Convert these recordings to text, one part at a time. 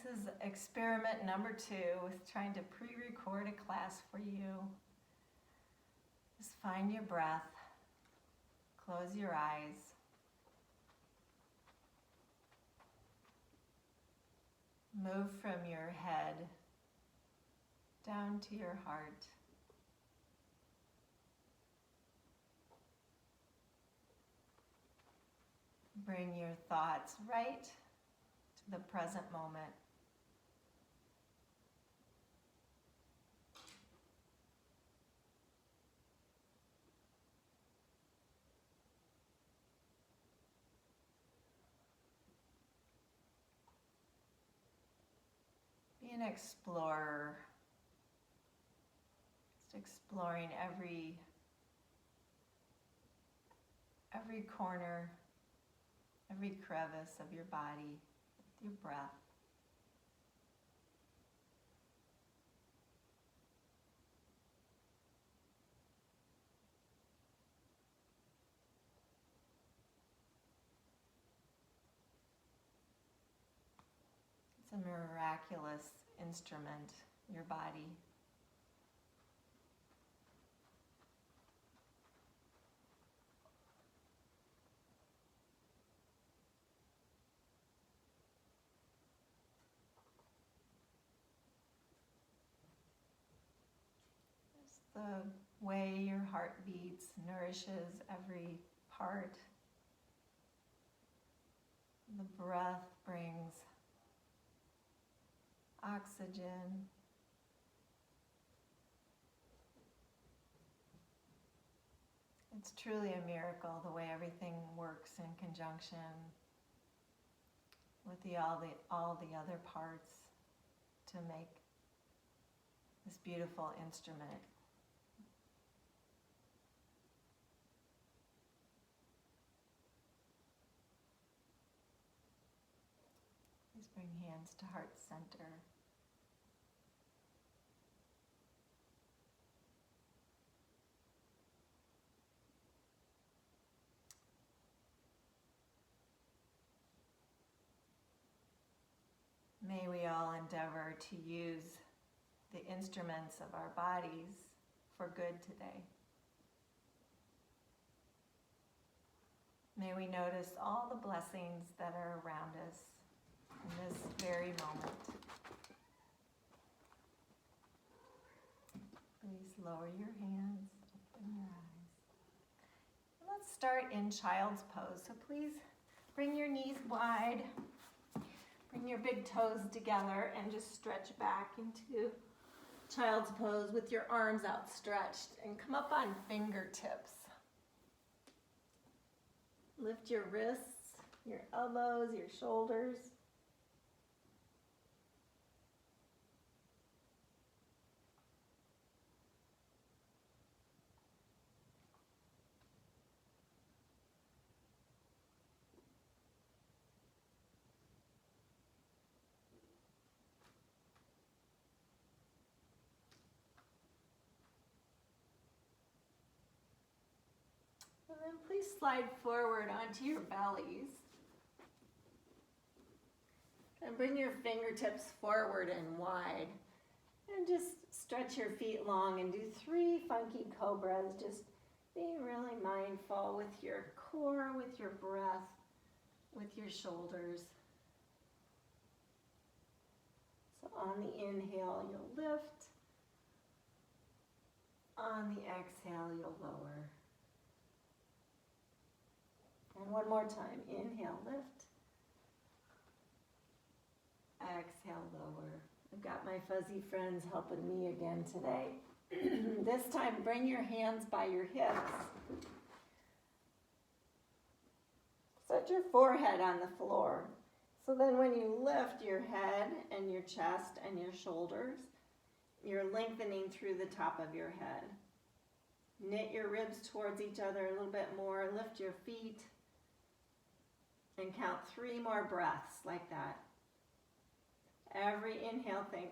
This is experiment number 2 with trying to pre-record a class for you. Just find your breath. Close your eyes. Move from your head down to your heart. Bring your thoughts right to the present moment. Be an explorer. Just exploring every corner, every crevice of your body with your breath. It's a miraculous instrument, your body. The way your heart beats nourishes every part. The breath brings oxygen. It's truly a miracle the way everything works in conjunction with all the other parts to make this beautiful instrument. Please bring hands to heart center. May we all endeavor to use the instruments of our bodies for good today. May we notice all the blessings that are around us in this very moment. Please lower your hands, open your eyes. Let's start in child's pose. So please bring your knees wide. Bring your big toes together and just stretch back into child's pose with your arms outstretched and come up on fingertips. Lift your wrists, your elbows, your shoulders. And then please slide forward onto your bellies. And bring your fingertips forward and wide. And just stretch your feet long and do 3 funky cobras. Just being really mindful with your core, with your breath, with your shoulders. So on the inhale, you'll lift. On the exhale, you'll lower. And one more time. Inhale, lift. Exhale, lower. I've got my fuzzy friends helping me again today. This time, bring your hands by your hips. Set your forehead on the floor. So then when you lift your head and your chest and your shoulders, you're lengthening through the top of your head. Knit your ribs towards each other a little bit more. Lift your feet. And count 3 more breaths like that. Every inhale, think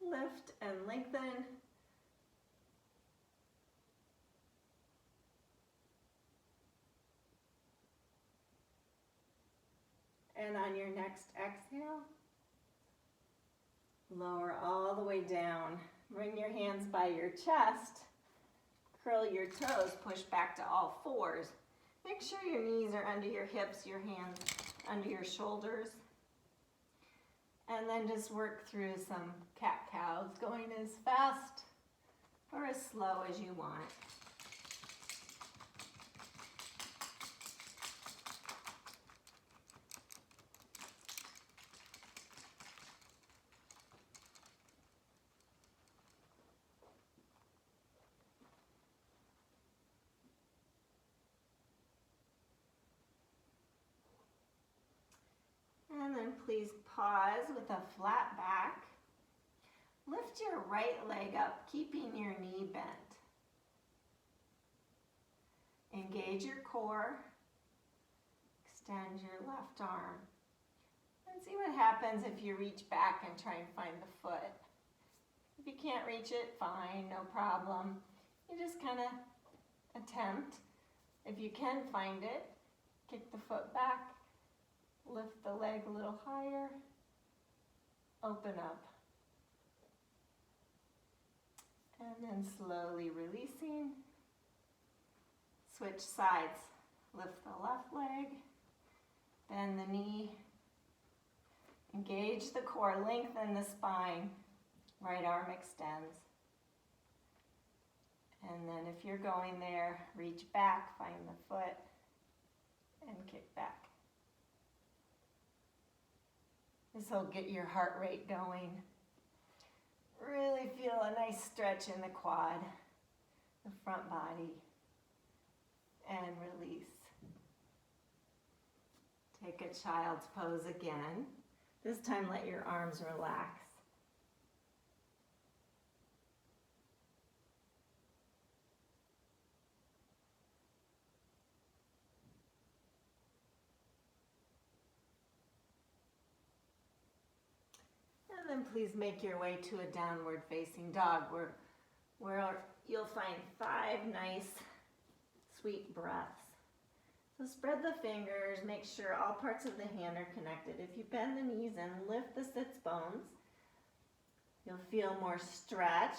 lift and lengthen. And on your next exhale, Lower all the way down. Bring your hands by your chest. Curl your toes, push back to all fours. Make sure your knees are under your hips, your hands under your shoulders. And then just work through some cat-cows, going as fast or as slow as you want. And then please pause with a flat back. Lift your right leg up, keeping your knee bent. Engage your core. Extend your left arm. And see what happens if you reach back and try and find the foot. If you can't reach it, fine, no problem. You just kind of attempt. If you can find it, kick the foot back. Lift the leg a little higher, open up, and then slowly releasing. Switch sides, lift the left leg, bend the knee, engage the core, lengthen the spine, right arm extends. And then if you're going there, reach back, find the foot, and kick back. This will get your heart rate going. Really feel a nice stretch in the quad, the front body, and release. Take a child's pose again. This time let your arms relax. And then please make your way to a downward facing dog where you'll find 5 nice, sweet breaths. So spread the fingers, make sure all parts of the hand are connected. If you bend the knees and lift the sits bones, you'll feel more stretch.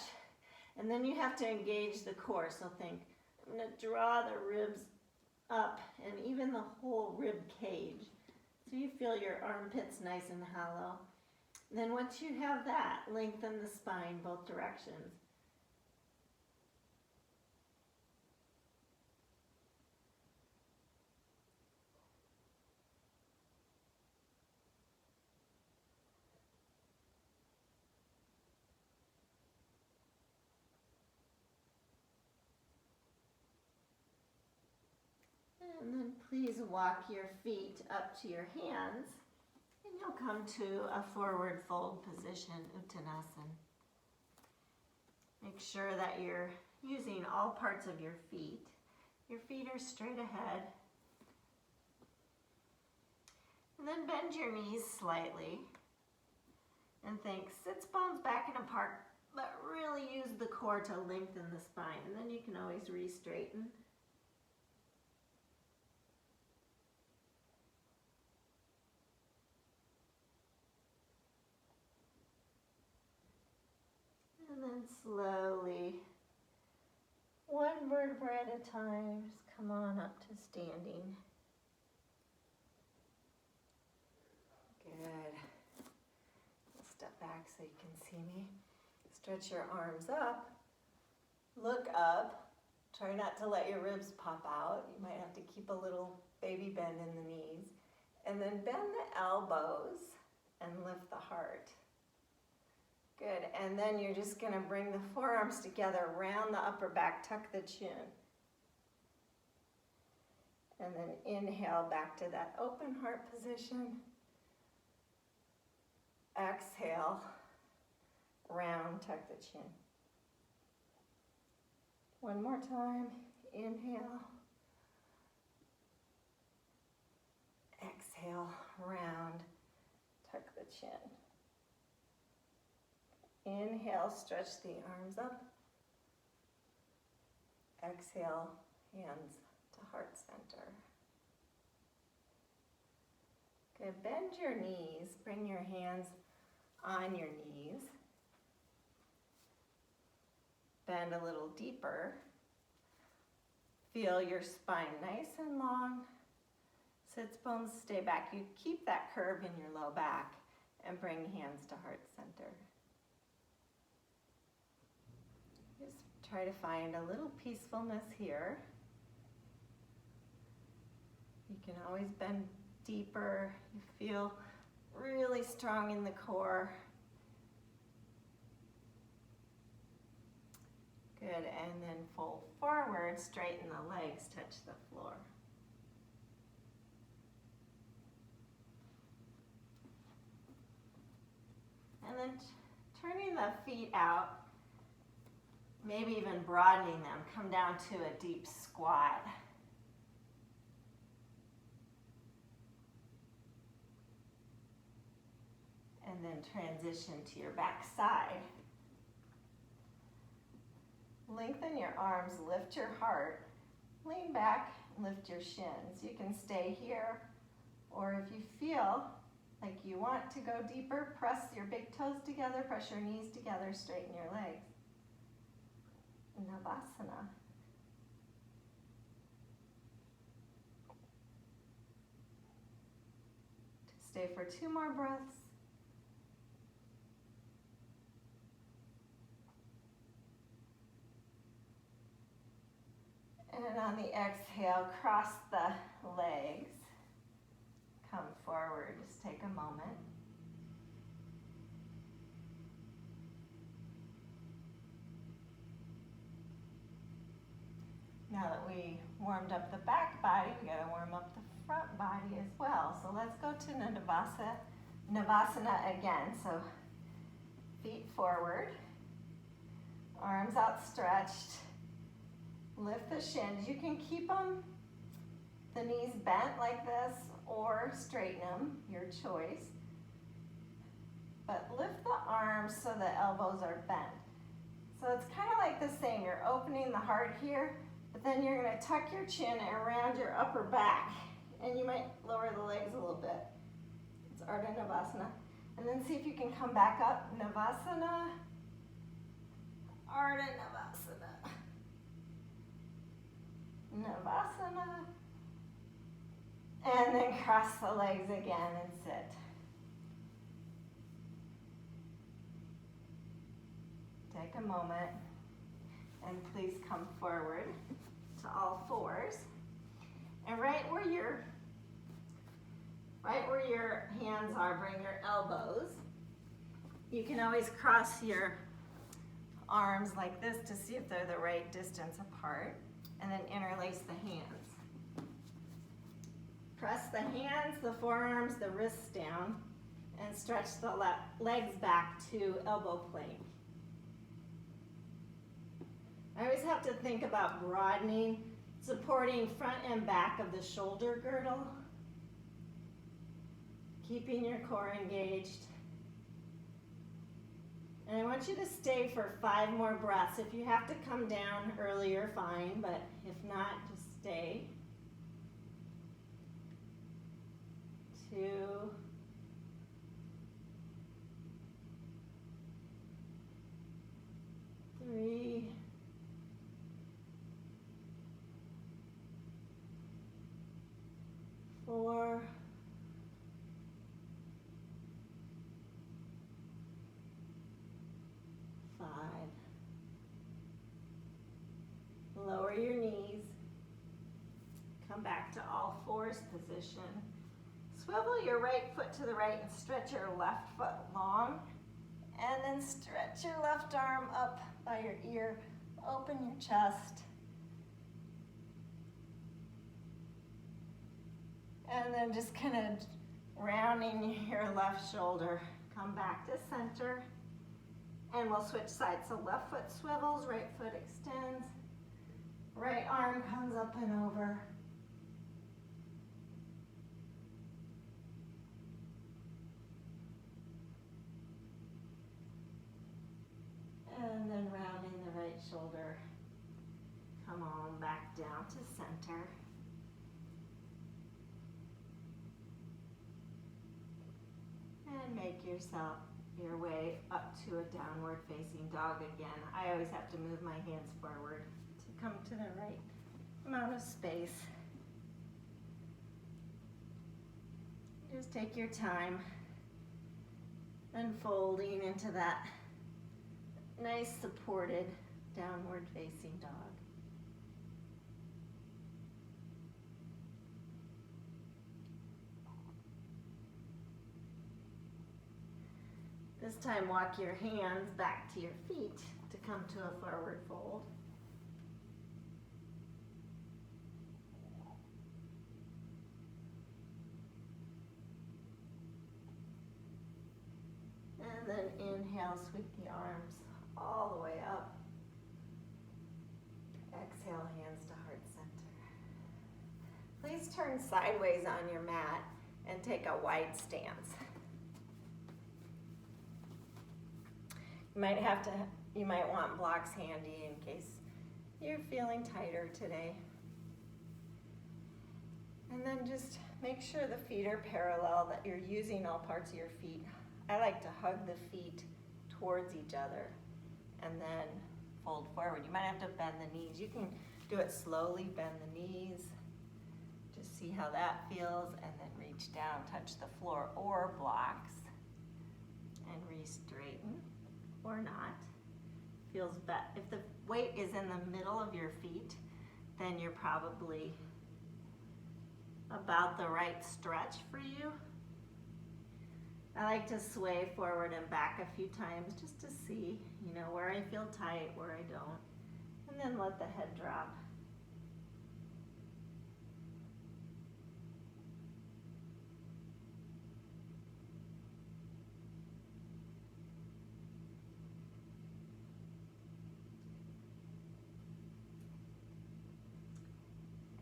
And then you have to engage the core. So think, I'm going to draw the ribs up and even the whole rib cage. So you feel your armpits nice and hollow. Then once you have that, lengthen the spine both directions. And then please walk your feet up to your hands. And you'll come to a forward fold position, Uttanasana. Make sure that you're using all parts of your feet. Your feet are straight ahead. And then bend your knees slightly. And think sits bones back and apart, but really use the core to lengthen the spine. And then you can always re-straighten. And then slowly, one vertebra at a time, just come on up to standing. Good. I'll step back so you can see me. Stretch your arms up. Look up. Try not to let your ribs pop out. You might have to keep a little baby bend in the knees. And then bend the elbows and lift the heart. Good, and then you're just going to bring the forearms together, round the upper back, tuck the chin. And then inhale back to that open heart position. Exhale, round, tuck the chin. One more time, inhale. Exhale, round, tuck the chin. Inhale, stretch the arms up. Exhale, hands to heart center. Good, bend your knees, bring your hands on your knees. Bend a little deeper. Feel your spine nice and long. Sits bones stay back. You keep that curve in your low back and bring hands to heart center. Just try to find a little peacefulness here. You can always bend deeper. You feel really strong in the core. Good, and then fold forward, straighten the legs, touch the floor. And then turning the feet out, maybe even broadening them, come down to a deep squat. And then transition to your back side. Lengthen your arms, lift your heart, lean back, lift your shins. You can stay here, or if you feel like you want to go deeper, press your big toes together, press your knees together, straighten your legs. Navasana. Stay for 2 more breaths. And on the exhale, cross the legs. Come forward, just take a moment. Now that we warmed up the back body, we gotta warm up the front body as well. So let's go to Navasana again. So feet forward, arms outstretched. Lift the shins. You can keep them, the knees bent like this, or straighten them, your choice. But lift the arms so the elbows are bent. So it's kind of like the same. You're opening the heart here, but then you're going to tuck your chin around your upper back. And you might lower the legs a little bit. It's Ardha Navasana. And then see if you can come back up. Navasana, Ardha Navasana. Navasana, and then cross the legs again and sit. Take a moment and please come forward to all fours. And right where your hands are, bring your elbows. You can always cross your arms like this to see if they're the right distance apart. And then interlace the hands. Press the hands, the forearms, the wrists down, and stretch the legs back to elbow plank. I always have to think about broadening, supporting front and back of the shoulder girdle, keeping your core engaged. And I want you to stay for 5 more breaths. If you have to come down earlier, fine, but if not, just stay. 2. 3. 4. 5. Lower your knees. Come back to all fours position. Swivel your right foot to the right and stretch your left foot long. And then stretch your left arm up by your ear. Open your chest. And then just kind of rounding your left shoulder. Come back to center. And we'll switch sides. So left foot swivels, right foot extends. Right arm comes up and over. And then rounding the right shoulder. Come on back down to center. And make yourself your way up to a downward facing dog again. I always have to move my hands forward to come to the right amount of space. Just take your time unfolding into that nice supported downward facing dog. This time walk your hands back to your feet to come to a forward fold. And then inhale, sweep the arms all the way up. Exhale, hands to heart center. Please turn sideways on your mat and take a wide stance. You might want blocks handy in case you're feeling tighter today. And then just make sure the feet are parallel, that you're using all parts of your feet. I like to hug the feet towards each other and then fold forward. You might have to bend the knees. You can do it slowly, bend the knees. Just see how that feels, and then reach down, touch the floor or blocks, and re-straighten or not. Feels better. If the weight is in the middle of your feet, then you're probably about the right stretch for you. I like to sway forward and back a few times just to see, where I feel tight, where I don't. And then let the head drop.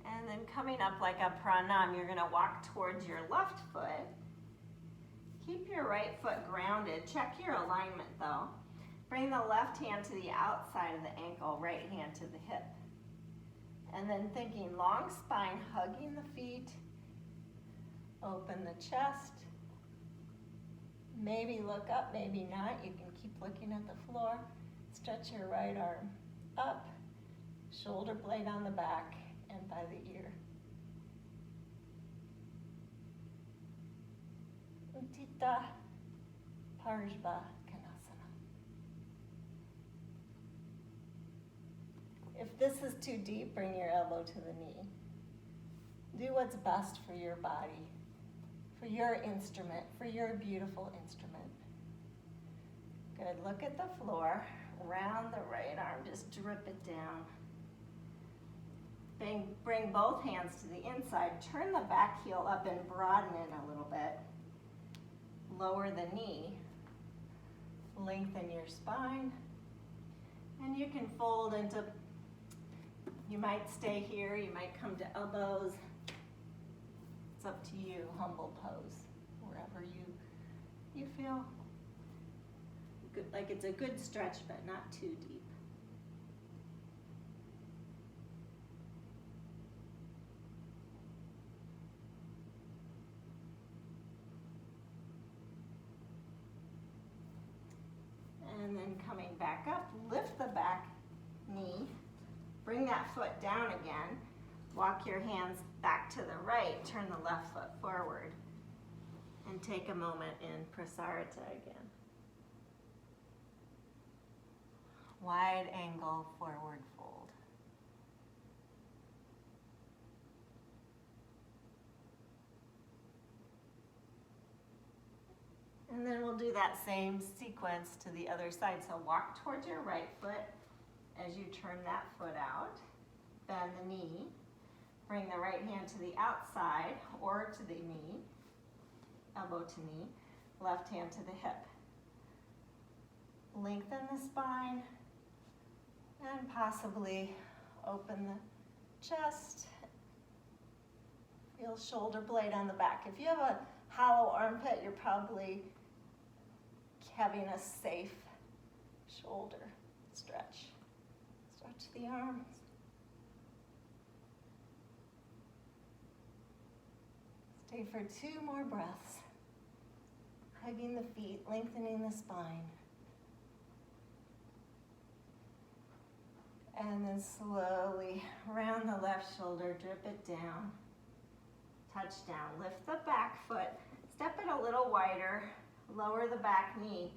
And then coming up like a pranam, you're going to walk towards your left foot. Keep your right foot grounded. Check your alignment though. Bring the left hand to the outside of the ankle, right hand to the hip. And then thinking long spine, hugging the feet. Open the chest. Maybe look up, maybe not. You can keep looking at the floor. Stretch your right arm up. Shoulder blade on the back and by the ear. Uttita Parshva Konasana. If this is too deep, bring your elbow to the knee. Do what's best for your body, for your instrument, for your beautiful instrument. Good, look at the floor. Round the right arm, just drip it down. Bring both hands to the inside. Turn the back heel up and broaden it a little bit. Lower the knee. Lengthen your spine. And you can fold into, you might stay here, you might come to elbows. It's up to you, humble pose, wherever you feel good, like it's a good stretch, but not too deep. And then coming back up, lift the back knee, bring that foot down again, walk your hands back to the right, turn the left foot forward, and take a moment in Prasarita again. Wide angle forward fold. And then we'll do that same sequence to the other side. So walk towards your right foot as you turn that foot out. Bend the knee. Bring the right hand to the outside or to the knee, elbow to knee. Left hand to the hip. Lengthen the spine and possibly open the chest. Feel shoulder blade on the back. If you have a hollow armpit, you're probably having a safe shoulder stretch. Stretch the arms. Stay for 2 more breaths. Hugging the feet, lengthening the spine. And then slowly round the left shoulder, drip it down. Touch down, lift the back foot, step it a little wider, lower the back knee.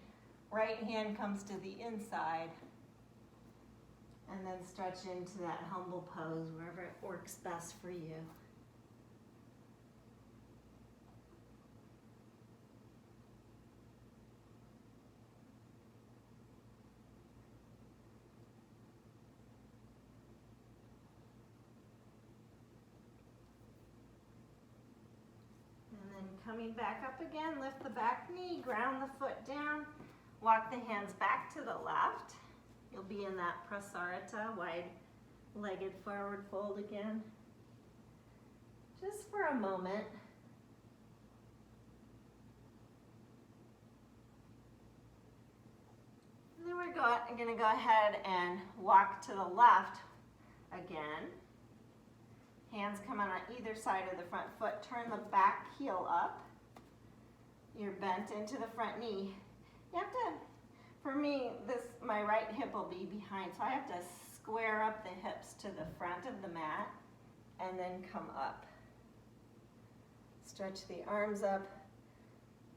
Right hand comes to the inside. And then stretch into that humble pose wherever it works best for you. Coming back up again, lift the back knee, ground the foot down, walk the hands back to the left. You'll be in that prasarita, wide-legged forward fold again. Just for a moment. And then we're going to go ahead and walk to the left again. Hands come on either side of the front foot. Turn the back heel up. You're bent into the front knee. You have to, for me, my right hip will be behind, so I have to square up the hips to the front of the mat and then come up. Stretch the arms up,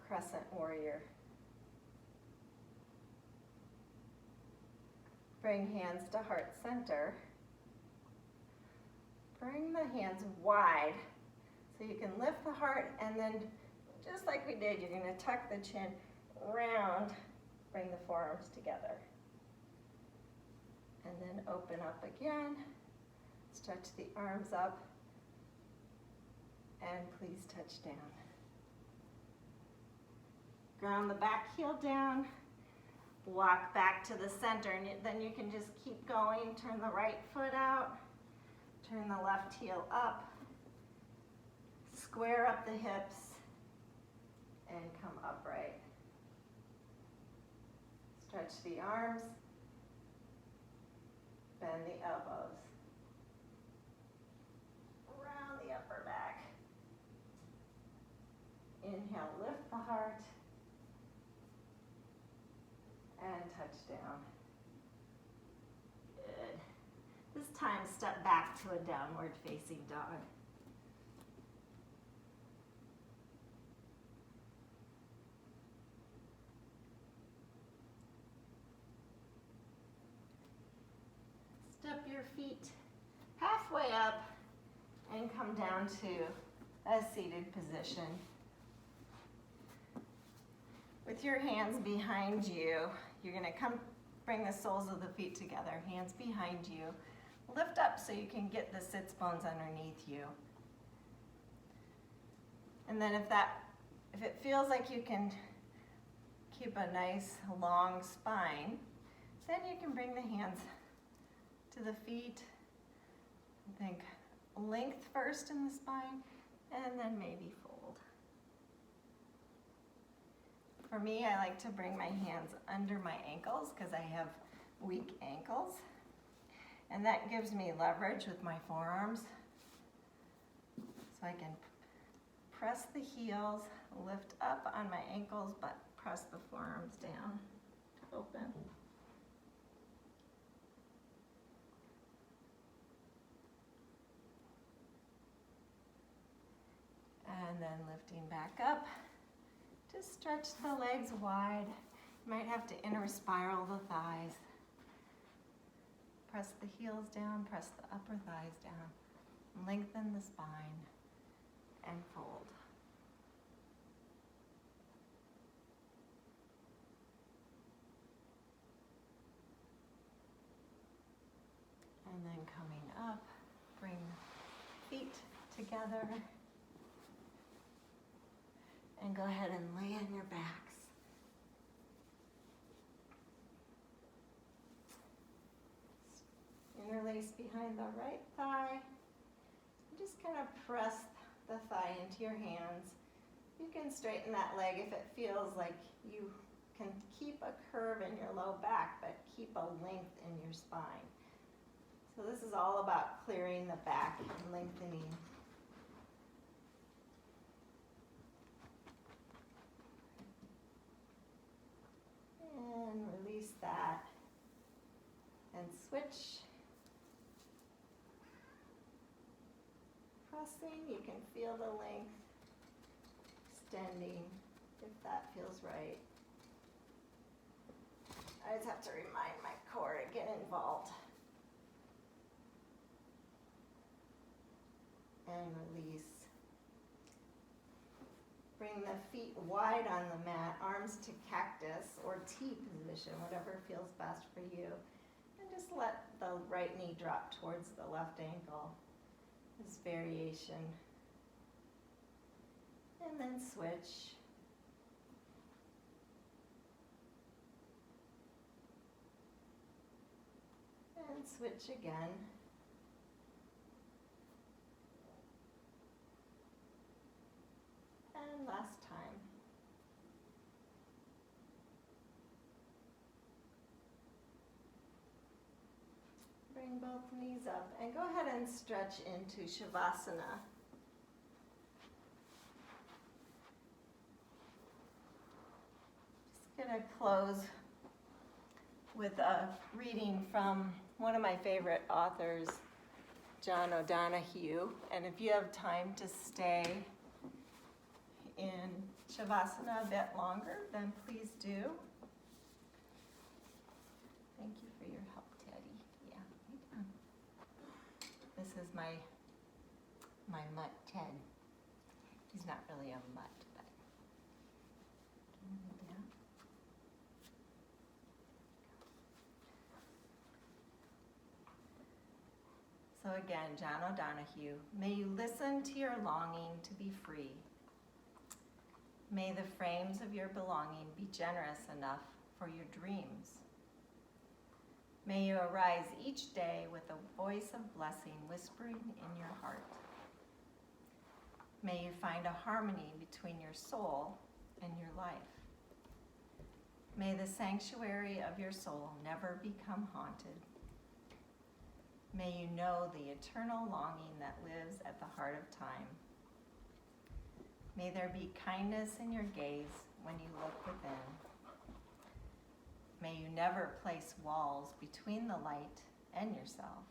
Crescent Warrior. Bring hands to heart center. Bring the hands wide so you can lift the heart, and then just like we did, you're going to tuck the chin round, bring the forearms together. And then open up again, stretch the arms up, and please touch down. Ground the back heel down, walk back to the center, and then you can just keep going, turn the right foot out. Turn the left heel up, square up the hips, and come upright. Stretch the arms, bend the elbows. Round the upper back. Inhale, lift the heart, and touch down. Good. This time, step back to a downward facing dog. Step your feet halfway up and come down to a seated position. With your hands behind you, you're going to bring the soles of the feet together, hands behind you. Lift up so you can get the sits bones underneath you. And then if it feels like you can keep a nice long spine, then you can bring the hands to the feet. Think length first in the spine, and then maybe fold. For me, I like to bring my hands under my ankles because I have weak ankles. And that gives me leverage with my forearms. So I can press the heels, lift up on my ankles, but press the forearms down to open. And then lifting back up. Just stretch the legs wide. You might have to inner spiral the thighs. Press the heels down, press the upper thighs down. Lengthen the spine and fold. And then coming up, bring feet together. And go ahead and lay on your backs. Interlace behind the right thigh. Just kind of press the thigh into your hands. You can straighten that leg if it feels like you can keep a curve in your low back, but keep a length in your spine. So this is all about clearing the back and lengthening. switch. Pressing, you can feel the length extending if that feels right. I just have to remind my core to get involved. And release. Bring the feet wide on the mat, arms to cactus or T position, whatever feels best for you. And just let the right knee drop towards the left ankle. This variation. And then switch. And switch again. And last time. Bring both knees up and go ahead and stretch into Shavasana. Just going to close with a reading from one of my favorite authors, John O'Donohue. And if you have time to stay in Shavasana a bit longer, then please do. Thank you for your help, Teddy. Yeah, right on. This is my mutt, Ted. He's not really a mutt, but yeah. So again, John O'Donohue, may you listen to your longing to be free. May the frames of your belonging be generous enough for your dreams. May you arise each day with a voice of blessing whispering in your heart. May you find a harmony between your soul and your life. May the sanctuary of your soul never become haunted. May you know the eternal longing that lives at the heart of time. May there be kindness in your gaze when you look within. May you never place walls between the light and yourself.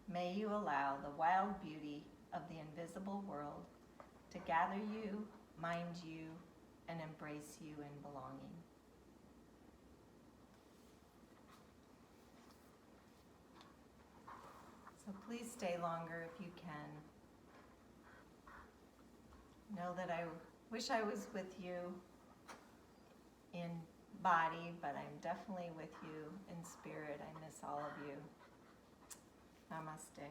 May you allow the wild beauty of the invisible world to gather you, mind you, and embrace you in belonging. So please stay longer if you can. Know that I wish I was with you in body, but I'm definitely with you in spirit. I miss all of you. Namaste.